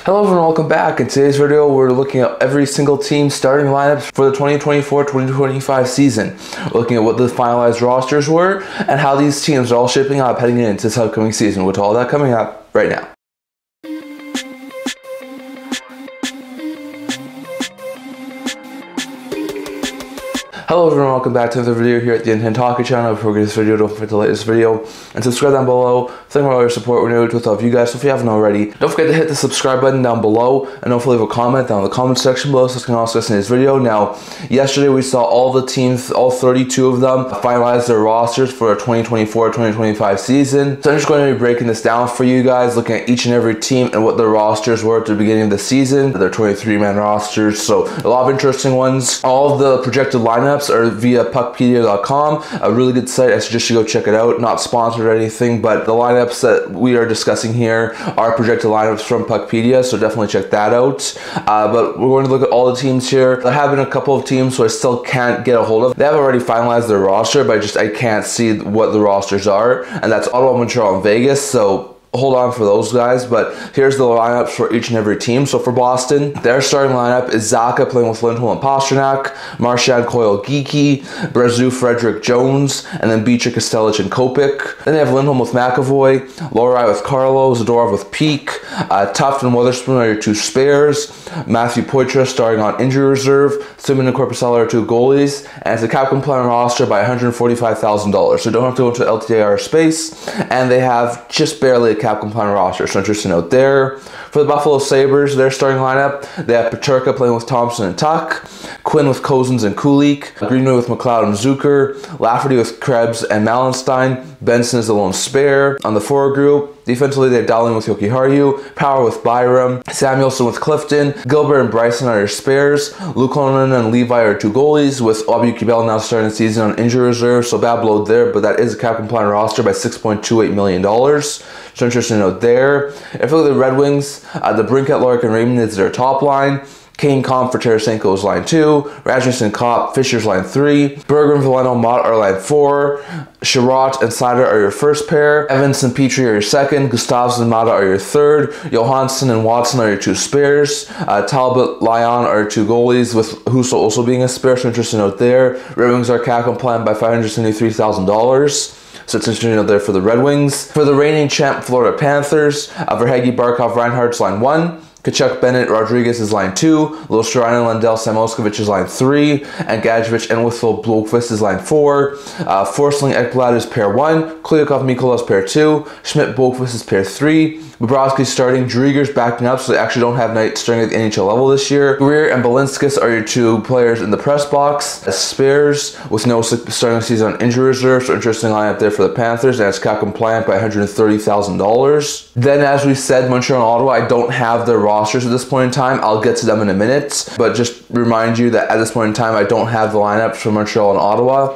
Hello everyone, welcome back. In today's video, we're looking at every single team starting lineups for the 2024-2025 season. We're looking at what the finalized rosters were and how these teams are all shaping up heading into this upcoming season, with all that coming up right now. Hello everyone, welcome back to another video here at the NHL Hockey channel. Before we get this video, don't forget to like this video and subscribe down below. Thank you for all your support. We're new with all of you guys, so if you haven't already, don't forget to hit the subscribe button down below and don't forget to leave a comment down in the comment section below so you can also listen to this video. Now, yesterday we saw all the teams, all 32 of them, finalize their rosters for the 2024-2025 season. So I'm just going to be breaking this down for you guys, looking at each and every team and what their rosters were at the beginning of the season. Their 23-man rosters, so a lot of interesting ones. All of the projected lineups are via puckpedia.com, a really good site. I suggest you go check it out. Not sponsored or anything, but the lineups that we are discussing here are projected lineups from Puckpedia, so definitely check that out. But we're going to look at all the teams here. There have been a couple of teams who I still can't get a hold of. They have already finalized their roster, but I can't see what the rosters are, and that's Ottawa, Montreal, and Vegas. So hold on for those guys, but here's the lineups for each and every team. So for Boston, their starting lineup is Zacha playing with Lindholm and Pastrnak, Marchenko, Geeky, Brazeau, Frederick, Jones, and then Beecher, Kostelic, and Kopik. Then they have Lindholm with McAvoy, Lohrei with Carlo, Zadorov with Peak, Tuft and Witherspoon are your two spares, Matthew Poitras starting on injury reserve, Simon and Korpisalo are two goalies, and it's a cap compliant roster by $145,000. So you don't have to go into LTIR space, and they have just barely a cap compliant roster, so interesting note there. For the Buffalo Sabres, their starting lineup, they have Peterka playing with Thompson and Tuck, Quinn with Cozens and Kulik, Greenway with McLeod and Zucker, Lafferty with Krebs and Malenstein, Benson is the lone spare. On the forward group, defensively, they have Dowling with Yoki Haru, Power with Byram, Samuelson with Clifton, Gilbert and Bryson are your spares, Luukkonen and Levi are two goalies, with Obuki Bell now starting the season on injury reserve, so bad load there, but that is a cap compliant roster by $6.28 million. So interesting note there. If you look at the Red Wings, the Brinkett, Lark, and Raymond is their top line. Kane, Comp for Tarasenko is line 2, Rasmussen, Kopp, Fisher's line 3, Berggren, Veleno, Mott are line 4, Sherratt and Seider are your first pair, Evans and Petrie are your second, Gustavsson and Mata are your third, Johansson and Watson are your two spares, Talbot, Lyon are your two goalies, with Husso also being a spare, so interesting note there. Red Wings are cap compliant by $573,000. So it's interesting to know there for the Red Wings. For the reigning champ Florida Panthers, Verhaeghe, Barkov, Reinhardt's line 1, Kachuk, Bennett, Rodriguez is line 2, Liljegren, Lundell, Samoskevich is line 3, and Gadjevich and Whitfield Blomqvist is line 4. Forsling, Ekblad is pair 1, Kulikov, Mikola is pair 2, Schmidt, Blomqvist is pair 3, Bobrovsky starting, Drieger's backing up, so they actually don't have Knight starting at the NHL level this year. Greer and Balinskis are your two players in the press box as spares, with no starting season on injury reserve, so interesting lineup there for the Panthers, and it's cap compliant by $130,000. Then, as we said, Montreal and Ottawa, I don't have their rosters at this point in time. I'll get to them in a minute, but just remind you that at this point in time, I don't have the lineups for Montreal and Ottawa.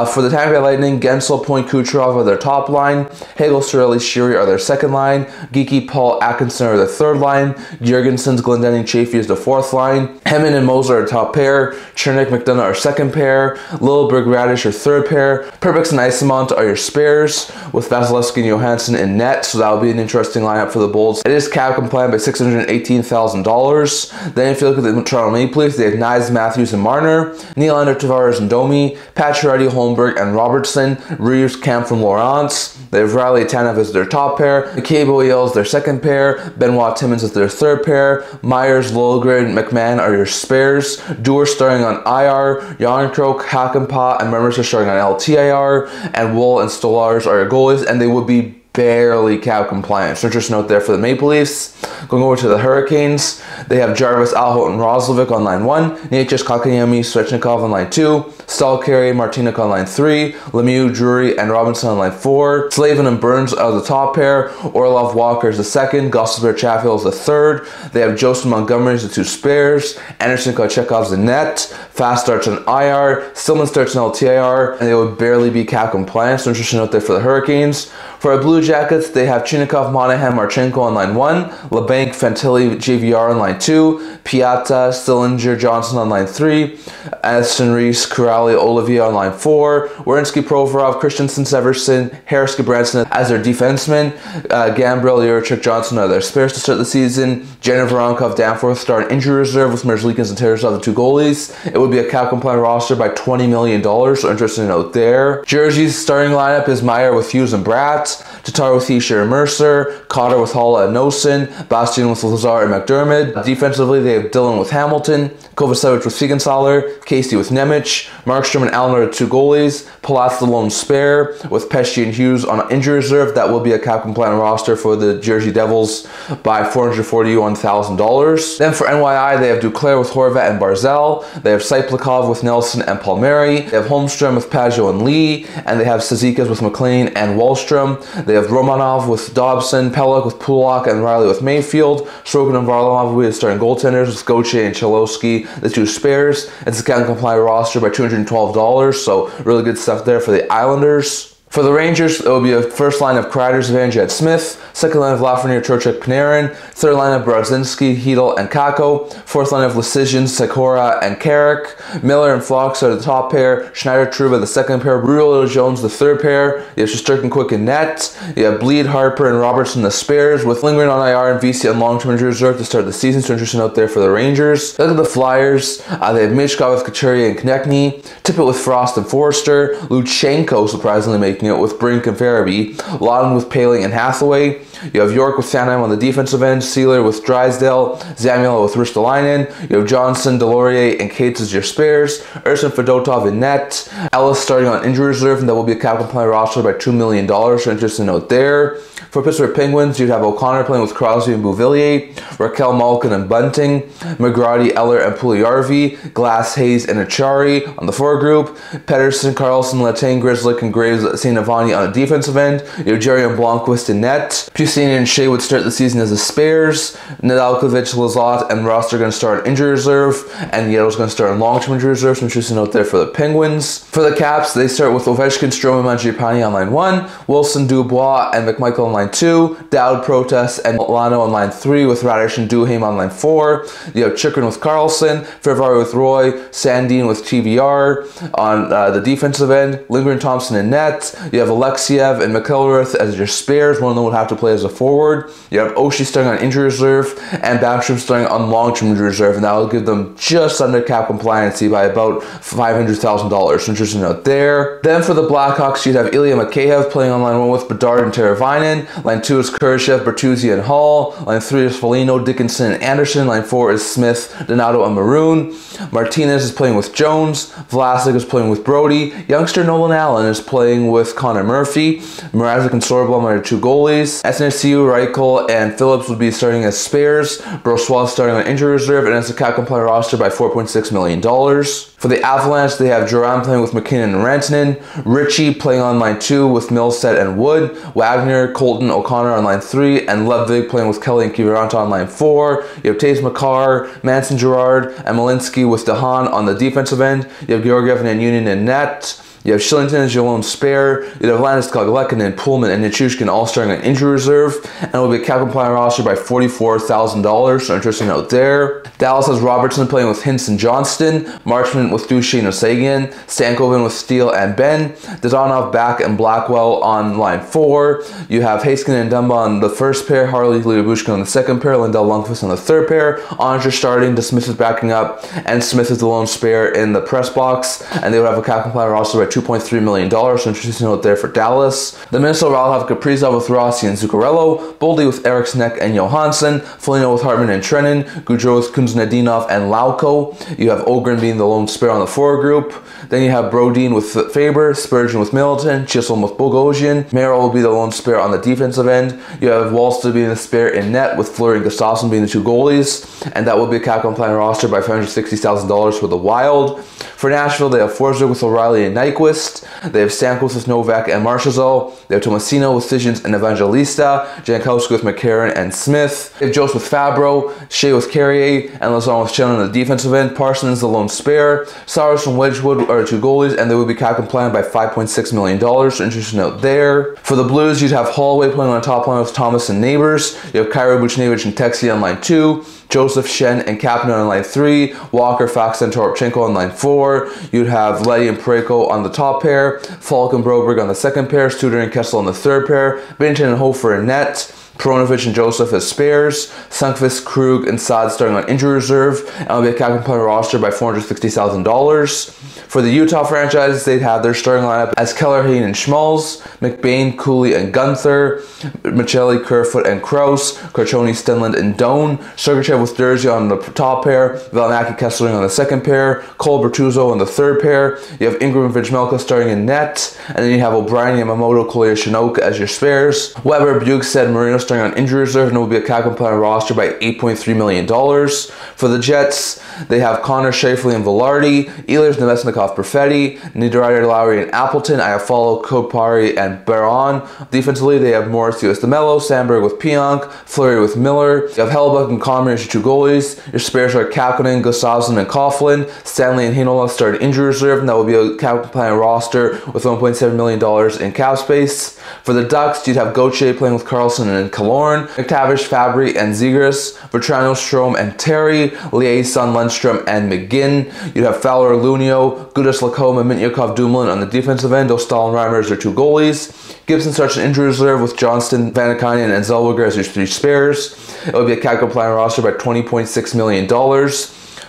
For the Tampa Bay Lightning, Gensel, Point, Kucherov are their top line, Hagel, Cirelli, Sheary are their second line, Geeky, Paul, Atkinson are the third line, Jurgensen's, Glendening, Chafee is the fourth line, Hemman and Moser are top pair, Chernik, McDonough are second pair, Lilleberg, Radish are third pair, Perbix and Isamont are your spares, with Vasilevsky and Johansson in net, so that will be an interesting lineup for the Bolts. It is cap compliant by $618,000. Then if you look at the Toronto Maple Leafs, they have Knies, Matthews, and Marner, Nylander, Tavares, and Domi, Pacioretty, Holmberg, and Robertson, Reeves, Camp from Lawrence. They have Riley, Tanev as their top pair, McCabe, Yale is their second pair, Benoit, Timmins is their third pair, Myers, Liljegren, McMahon are your spares, Dewar starting on IR, Yarncroke, Hakanpää, and Mercer starting on LTIR, and Wool and Stolars are your goalies, and they would be barely cap compliant. So just note there for the Maple Leafs. Going over to the Hurricanes, they have Jarvis, Aho, and Roslovic on line 1, Necas, Kotkaniemi, Svechnikov on line 2, Stalkeri, Martinic on line 3, Lemieux, Drury, and Robinson on line 4, Slavin and Burns are the top pair, Orlov, Walker is the second, Gosselberg, Chatfield is the third, they have Joseph Montgomery as the two spares, Anderson, Kochekov's the net, Fast starts on IR, Stillman starts on LTIR, and they would barely be cap compliant, so interesting note there for the Hurricanes. For our Blue Jackets, they have Chinikov, Monahan, Marchenko on line 1, LeBanc, Fantilli, JVR on line 2, Piatta, Stillinger, Johnson on line 3, Addison Reese, Kuraly, Olivier on line 4, Werenski, Provorov, Christensen, Severson, Harris, Branson as their defensemen, Gambrell, Yurchuk, Johnson are their spares to start the season, Jenner, Voronkov, Danforth start an injury reserve with Merzlikins and Tarasov, the 2 goalies. It would be a cap compliant roster by $20 million, so interesting note there. Jersey's starting lineup is Meyer with Hughes and Bratt, Tatar with Hischier and Mercer, Cotter with Halla and Nosen, Bastian with Lazar and McDermott. Defensively, they have Dillon with Hamilton, Kovacevic with Siegenthaler, Casey with Nemec, Markstrom and Allen are the 2 goalies, Palatz the lone spare, with Pesci and Hughes on injury reserve. That will be a cap compliant roster for the Jersey Devils by $441,000. Then for NYI, they have Duclair with Horvat and Barzal, they have Saiplikov with Nelson and Palmieri, they have Holmstrom with Pageau and Lee, and they have Cizikas with McLean and Wallstrom. They have Romanov with Dobson, Pelech with Pulak, and Riley with Mayfield. Strogan and Varlamov will be the starting goaltenders with Gauthier and Cholowski, the 2 spares. It's a cap compliant roster by $212, so really good stuff there for the Islanders. For the Rangers, it will be a first line of Kreider, Evangelist, Smith, second line of Lafreniere, Turchak, Panarin, third line of Brodzinski, Hedel, and Kako, fourth line of Lecision, Sekora, and Carrick, Miller and Fox are the top pair, Schneider, Trouba the second pair, Rulo Jones the third pair, you have Shesterkin, Quick, and Net, you have Bleed, Harper, and Robertson the spares, with Lindgren on IR and VC on long-term injury reserve to start the season, so interesting out there for the Rangers. Look at the Flyers, they have Michkov with Couturier and Konechny, Tippett with Frost and Forster, Luchanko surprisingly making it with Brink and Farabee, Lawton with Paling and Hathaway. You have York with Sanheim on the defensive end, Sealer with Drysdale, Zamiela with Ristolainen. You have Johnson, Delorier, and Cates as your spares, Ersin Fedotov in net, Ellis starting on injury reserve, and that will be a cap compliant roster by $2 million, so interesting note there. For Pittsburgh Penguins, you'd have O'Connor playing with Crosby and Bouvillier, Raquel, Malkin, and Bunting, McGrady, Eller, and Pugliarvi, Glass, Hayes, and Achari on the forward group, Pedersen, Carlson, Letang, Grizzlick, and Graves, St. Avani on the defensive end. You have Jerry and Blomqvist in net. Pusini and Shea would start the season as the spares. Nadalkovic, Lazat, and Ross are going to start on injury reserve, and Yellow's going to start on long-term injury reserve, so interesting note there for the Penguins. For the Caps, they start with Ovechkin, Stroman, Mangiapane on line 1, Wilson, Dubois, and McMichael on line 2, Dowd, Protest, and Milano on line 3, with Radish and Duhaime on line 4. You have Chikrin with Carlson, Ferrari with Roy, Sandin with TVR on the defensive end, Lindgren, Thompson in net. You have Alexiev and McElrath as your spares. One of them would have to play as a forward. You have Oshie starting on injury reserve and Backstrom starting on long-term injury reserve, and that will give them just under cap compliancy by about $500,000. So interesting note there. Then for the Blackhawks, you'd have Ilya Mikheyev playing on line 1 with Bedard and Teravainen. Line 2 is Kurashev, Bertuzzi, and Hall. Line 3 is Foligno, Dickinson, and Anderson. Line 4 is Smith, Donato, and Maroon. Martinez is playing with Jones. Vlasic is playing with Brody. Youngster Nolan Allen is playing with Connor Murphy. Mrazek and Sorblom are 2 goalies. SNSU, Reichel, and Phillips would be starting as spares. Brossois starting on injury reserve, and it's a cap compliant roster by $4.6 million. For the Avalanche, they have Duran playing with McKinnon and Rantanen, Ritchie playing on line 2 with Milstead and Wood, Wagner, Colton, O'Connor on line 3, and Ludwig playing with Kelly and Kiviranta on line 4. You have Taze McCarr, Manson Gerard, and Malinsky with Dehaan on the defensive end. You have Georgiev and Union in net. You have Shillington as your lone spare. You have Landeskog, Lekanen, Pullman, and Nichushkin all starting on injury reserve. And it will be a cap compliant roster by $44,000. So interesting note there. Dallas has Robertson playing with Hintz and Johnston. Marchman with Duchesne and Osagian. Stankoven with Steele and Ben. Dodonov, Back, and Blackwell on line 4. You have Haskin and Dumba on the first pair. Harley, Liubushkin on the second pair. Lindell Lundqvist on the third pair. Onger starting. DeSmith is backing up. And Smith is the lone spare in the press box. And they would have a cap compliant roster by $2.3 million, so interesting note there for Dallas. The Minnesota Wild have Kaprizov with Rossi and Zuccarello, Boldy with Eriksson and Johansson, Foligno with Hartman and Trennan, Goudreau with Kuznetsov and Lauko. You have Ogren being the lone spare on the forward group. Then you have Brodin with Faber, Spurgeon with Middleton, Chisholm with Bogosian. Merrill will be the lone spare on the defensive end. You have Wallstead being the spare in net, with Fleury and Gustafsson being the 2 goalies, and that will be a cap compliant roster by $560,000 for the Wild. For Nashville, they have Forsberg with O'Reilly and Nyquist, Nyquist. They have Stamkos with Novak and Marchessault. They have Tomasino with Sessions and Evangelista. Jankowski with McCarron and Smith. They have Jost with Fabro, Shea with Carrier, and Lazar with Chandler on the defensive end. Parsons the lone spare. Saros from Wedgwood are 2 goalies, and they will be cap compliant by $5.6 million. So interesting note there. For the Blues, you'd have Holloway playing on the top line with Thomas and Neighbors. You have Kyra Buchnevich and Texie on line 2. Joseph, Shen, and Kapanen on line 3. Walker, Fox, and Toropchenko on line 4. You'd have Letty and Parayko on the top pair. Falk and Broberg on the second pair. Studer and Kessel on the third pair. Bennington and Hofer in net. Peronovich and Joseph as spares. Sunkvist, Krug, and Saad starting on injury reserve. And will be a cap compliant roster by $460,000. For the Utah franchise, they'd have their starting lineup as Keller, Hayden, and Schmalz, McBain, Cooley, and Gunther, Michelli, Kerfoot, and Kraus, Karchoni, Stenlund, and Doan, Sergachev with Dursey on the top pair, Valimaki, Kesselring on the second pair, Cole, Bertuzzo on the third pair. You have Ingram and Vijmelka starting in net, and then you have O'Brien, Yamamoto, Collier, Shinoka as your spares. Weber, Bukestad, Marino starting on injury reserve, and it will be a cap compliant roster by $8.3 million. For the Jets, they have Connor, Shafley, and Velarde, Ehlers, Nemesnikov, Perfetti, Niederreiter, Lowry, and Appleton, Iafallo, Kopari, and Baron. Defensively, they have Morris, US DeMello, Sandberg with Pionk, Fleury with Miller. You have Hellebuck and Comrie as your 2 goalies. Your spares are Kapanen, Gustafsson, and Coughlin. Stanley and Heinola started injury reserve, and that will be a cap compliant roster with $1.7 million in cap space. For the Ducks, you'd have Gauthier playing with Carlson and Killorn, McTavish, Fabry, and Zegras, Bertrano, Strome, and Terry, Liaison, Lundstrom, and McGinn. You'd have Fowler, Lunio, Gudas, Lacombe, and Mintyakov, Dumoulin on the defensive end. Dostal and Reimer as their 2 goalies. Gibson starts an injury reserve with Johnston, Vanakainen, and Zellweger as your 3 spares. It will be a cap compliant roster by $20.6 million.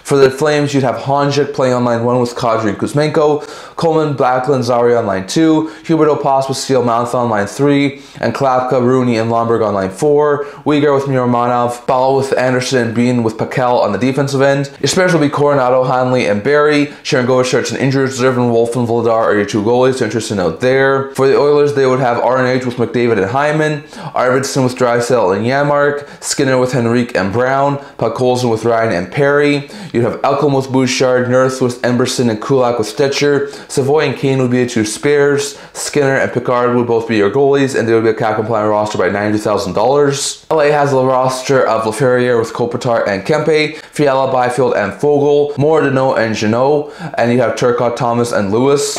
For the Flames, you'd have Honjic playing on line 1 with Kadri and Kuzmenko, Coleman, Backlund, Zari on line 2, Hubert O'Pass with Steele Mouth on line 3, and Klapka, Rooney, and Lomberg on line 4, Uyghur with Miromanov, Ball with Anderson, and Bean with Pakel on the defensive end. Your spares will be Coronado, Hanley, and Barry. Sharon Govic starts an injury reserve, and Wolf and Vladar are your 2 goalies, so interesting note there. For the Oilers, they would have RNH with McDavid and Hyman, Arvidsson with Drysdale and Yamark, Skinner with Henrique and Brown, Podkolzin with Ryan and Perry. You'd have Elcom with Bouchard, Nurse with Emberson, and Kulak with Stetcher. Savoy and Kane would be your 2 spares. Skinner and Picard would both be your goalies, and they would be a cap compliant roster by $90,000. LA has a roster of Laferriere with Kopitar and Kempe, Fiala, Byfield, and Fogel, Moradino and Janot, and you have Turcotte, Thomas, and Lewis.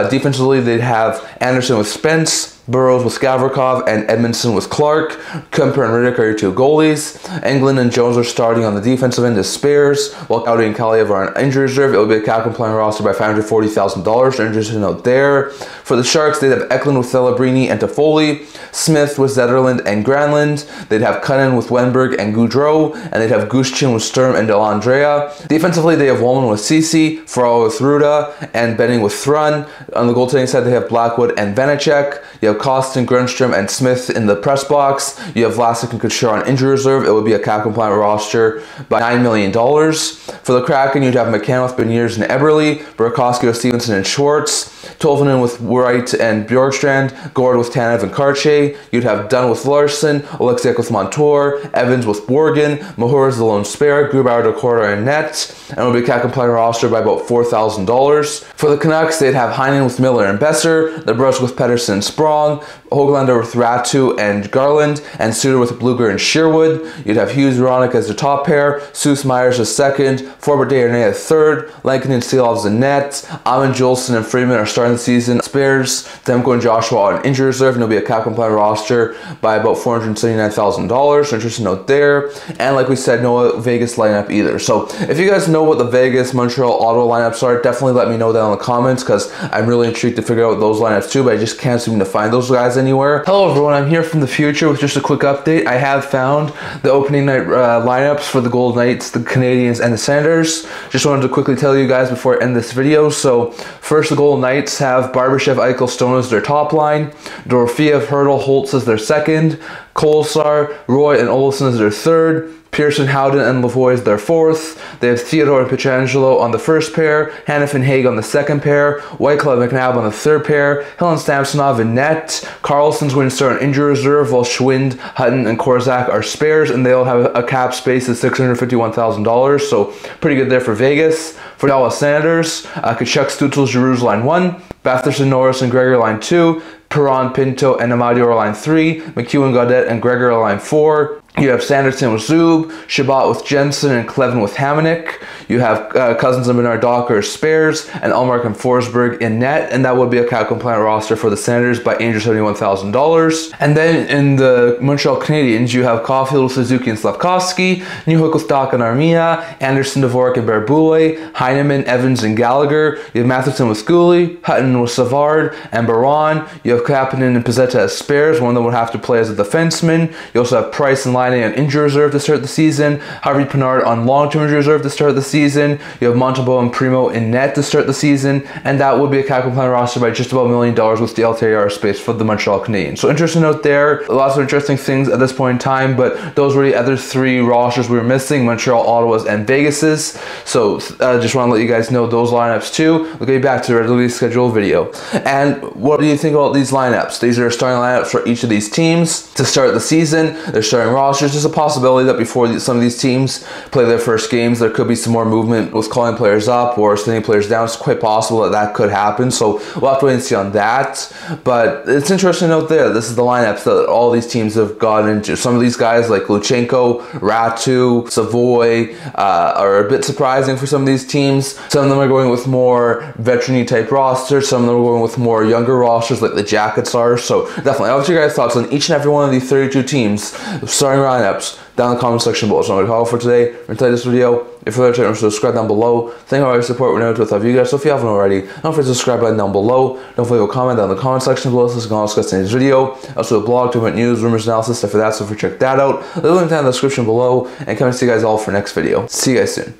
Defensively, they'd have Anderson with Spence, Burrows with Gavrikov, and Edmondson with Clark. Kemper and Riddick are your 2 goalies. Englund and Jones are starting on the defensive end as spares, while Cowdy and Kaliev are on injury reserve. It will be a cap compliant roster by $540,000. Interesting note there. For the Sharks, they'd have Eklund with Celebrini and Toffoli, Smith with Zetterland and Granlund. They'd have Cunnin with Wenberg and Goudreau, and they'd have Gushchin with Sturm and Delandrea. Defensively, they have Wollman with Ceci, Farrell with Ruda, and Benning with Thrun. On the goaltending side, they have Blackwood and Vanacek. You have Costin, Grunstrom, and Smith in the press box. You have Vlasic and Couture on injury reserve. It would be a cap compliant roster by $9 million. For the Kraken, you'd have McCann with Beniers and Eberle, Burakovsky with Stevenson and Schwartz, Tolvanen with Wright and Bjorkstrand, Gord with Tanev and Karche. You'd have Dunn with Larson, Oleksiak with Montour, Evans with Borgen, Mahura is the lone spare, Grubauer, Decorda, and net, and it would be a cap compliant roster by about $4,000. For the Canucks, they'd have Heinen with Miller and Besser, the Brush with Pedersen and Sprong, Hoglander with Ratu and Garland, and Suter with Bluger and Sherwood. You'd have Hughes Veronic as the top pair, Seuss Myers as second, Forbert Desharnais as third, Lankin and Seelovs in net, Amon Jolson and Freeman are starting the season spares, Demko and Joshua on injury reserve, and it'll be a cap compliant roster by about $479,000. So interesting note there. And like we said, no Vegas lineup either. So if you guys know what the Vegas, Montreal, Ottawa lineups are, definitely let me know down in the comments, because I'm really intrigued to figure out those lineups too, but I just can't seem to find those guys anywhere. Hello everyone, I'm here from the future with just a quick update. I have found the opening night lineups for the Golden Knights, the Canadiens, and the Senators. Just wanted to quickly tell you guys before I end this video. So first, the Golden Knights have Barbashev, Eichel, Stone as their top line, Dorofiev, Hurdle, Holtz as their second, Kolsar, Roy, and Olsen as their third, Pearson, Howden, and Lavoie as their fourth. They have Theodore and Pietrangelo on the first pair, Hanif and Haig on the second pair, Whitecloud and McNabb on the third pair, Hill and Samsonov in net, Carlson's going to start on injury reserve, while Schwind, Hutton, and Korzak are spares, and they'll have a cap space of $651,000, so pretty good there for Vegas. For the Dallas Senators, Kachuk, Stutzel, Giroux line 1, Batherson, Norris, and Gregor line 2. Perron, Pinto, and Amadio are line 3. McEwen, Gaudette, and Gregor are line 4. You have Sanderson with Zub, Shabbat with Jensen, and Clevin with Hamonic. You have Cousins and Bernard Docker as spares, and Ullmark and Forsberg in net, and that would be a cap compliant roster for the Senators by $871,000. And then in the Montreal Canadiens, you have Caulfield, Suzuki, and Slavkovsky, Newhook with Dach and Armia, Anderson, Dvorak, and Berbule, Heineman, Evans, and Gallagher. You have Matheson with Gooley, Hutton with Savard, and Baron. You have Kapanen and Pizzetta as spares. One of them would have to play as a defenseman. You also have Price and Line on injury reserve to start the season. Harvey Pinard on long-term injury reserve to start the season. You have Montembeau and Primo in net to start the season, and that would be a cap compliant roster by just about $1 million with the LTIR space for the Montreal Canadiens. So interesting note there. Lots of interesting things at this point in time, but those were the other 3 rosters we were missing: Montreal, Ottawa's, and Vegas's. So just want to let you guys know those lineups too. We'll get back to the regularly scheduled video. And what do you think about these lineups? These are starting lineups for each of these teams to start the season. They're starting rosters. There's a possibility that before some of these teams play their first games, there could be some more movement with calling players up or sending players down. It's quite possible that that could happen, so we'll have to wait and see on that. But it's interesting to note there, this is the lineups that all these teams have gotten into. Some of these guys like Luchanko, Raty, Savoy are a bit surprising for some of these teams. Some of them are going with more veteran-y type rosters. Some of them are going with more younger rosters like the Jackets are. So definitely, I'll have your guys' thoughts on each and every one of these 32 teams starting lineups down in the comment section below. So I'm going to call for today. We're going to tell you this video. If you're to subscribe down below. Thank you for your support. We're new to with you guys. So if you haven't already, don't forget to subscribe button down below. Don't forget to comment down in the comment section below so you can also discuss today's video. Also a blog to print news, rumors, analysis, stuff like that. So if you check that out, leave a link down in the description below. And come and see you guys all for next video. See you guys soon.